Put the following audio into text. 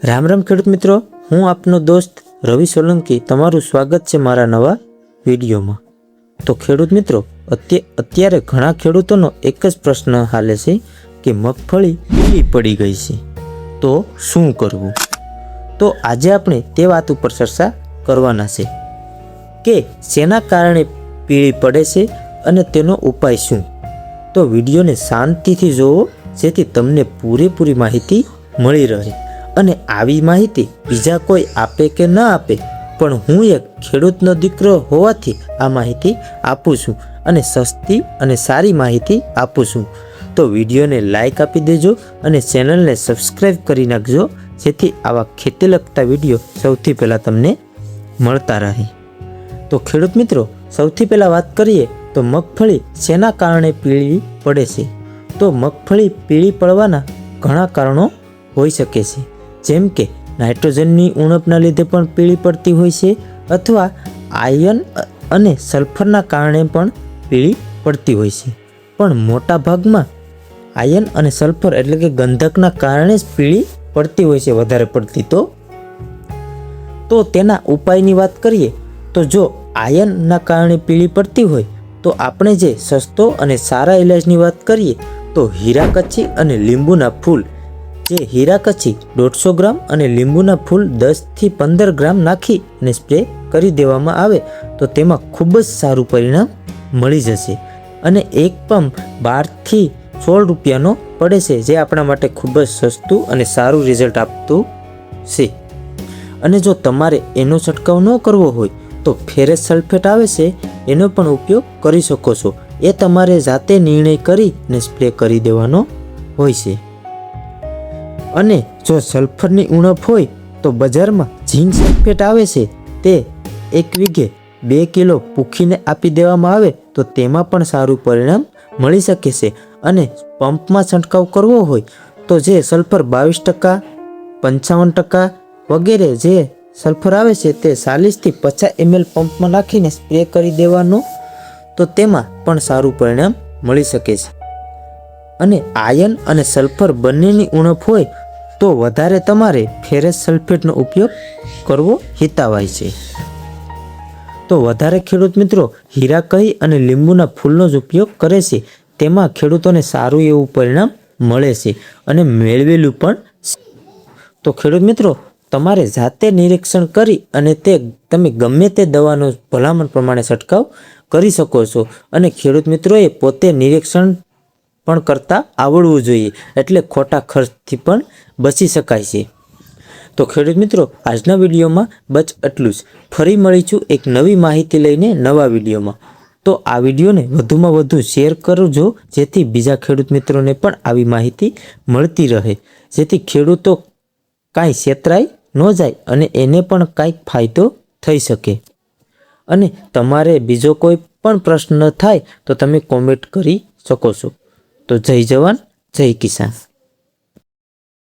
राम राम खेडूत मित्रों, हूँ आपनो दोस्त रवि सोलंकी तमारू स्वागत है मारा नवा विडियो में। तो खेडूत मित्रों, अत्यारे घणा खेडूतोनो एक ज प्रश्न हाले छे कि मगफળી पीળી पड़ी गई छे तो शुं करवुं। तो आज आपणे ते वात उपर चर्चा करवाना छे के शेना कारणे पीળી पड़े छे अने तेनो उपाय शुं। तो विडियो ने शांतिथी जोवो जेथी तमने पूरेपूरी माहिती मळी रहे। अने आवी माहिती बीजा कोई आपे के न आपे, पण हूँ एक खेडूतनो दीकरो होवाथी आ माहिती आपું છું અને સસ્તી અને સારી માહિતી આપું છું। तो विडियो ने लाइक आपी देजो અને चेनल ने सब्सक्राइब करी नाखजो जेथी आवा खेती लगता विडियो सौथी पहला तमने मळता रहे। तो खेडूत मित्रों, सौथी पहला बात करिए तो मगफળી शेना कारणे पीળી पड़े छे। तो मगफળી पीળી पड़वाना घणा कारणों होई शके छे, जेम के नाइट्रोजननी उणपना लीधे पण पीળી पड़ती होय छे अथवा आयन अने सल्फरना कारणे पण पीળી पड़ती होय छे। पण मोटा भागमां आयन अने सल्फर एटले के गंधकना कारणे ज पीળી पड़ती होय छे वधारे पड़ती। तो तेना उपायनी वात करिए तो जो आयनना कारणे पीળી पड़ती होय तो आपणे जे सस्तो अने सारा इलाजनी वात करिए तो हीराकची अने લીંબુના फूल, जे हीराकची 150 ग्राम अने લીંબુના फूल 10 થી 15 ग्राम नाखी ने स्प्रे करी देवामां आवे तो तेमां खूब ज सारुं परिणाम मळी जशे। अने एक पंप 12 થી 16 રૂપિયાનો पड़े छे, जे आपणा माटे खूब ज सस्तुं अने सारुं रिजल्ट आपतुं छे। अने जो तमारे एनो छटकाव न करवो होय तो फेरस सल्फेट आवे छे एनो पण उपयोग करी शको छो। ए तमारे जाते निर्णय करी ने स्प्रे करी देवानो होय छे। अने जो सल्फरनी उणप होय तो बजारमां झींक सल्फेट आवे छे ते 1 वीघे 2 किलो पूखीने आपी देवामां आवे तो तेमां पण सारुं परिणाम मळी शके छे। अने पंपमां छंटकाव करवो होय तो जे सल्फर 22%, 55% वगैरे जे सल्फर आवे छे ते 40 થી 50 ml पंपमां नाखीने स्प्रे करी देवानो तो तेमां पण सारुं परिणाम मळी शके छे। अने आयन अने सल्फर बंनेनी उणप होय तो वधारे तमारे फेरस सल्फेटनो उपयोग करवो हितावाय छे। तो वधारे खेडूत मित्रों हीराकही अने લીંબુના फूलनो ज उपयोग करे छे, तेमां खेडूतोने सारुं एवुं परिणाम मळे छे अने मेळवेलुं पण। तो खेडूत मित्रों तमारे जाते निरीक्षण करी अने ते तमे गमे ते दवानो भलामण प्रमाणे छटकाव करी शको छो। अने खेडूत मित्रोए पोते निरीक्षण पण करता आवडवुं जोईए, एटले खोटा खर्चथी पण बची शकाय छे। तो खेडूत मित्रों आजना विडियोमां बस आटલું જ। फरी मळीशुं एक नवी माहिती लईने नवा विडियोमां। तो आ विडियोने वधुमां वधु शेर करजो जेथी बीजा खेडूत मित्रोने पण आवी माहिती मळती रहे, जेथी खेडूतो कांई छेतराय न जाय अने एने पण कांईक फायदो थई शके। अने तमारे बीजो कोई पण प्रश्न थाय तो तमे कॉमेंट करी शको छो। तो जय जवान जय किसान।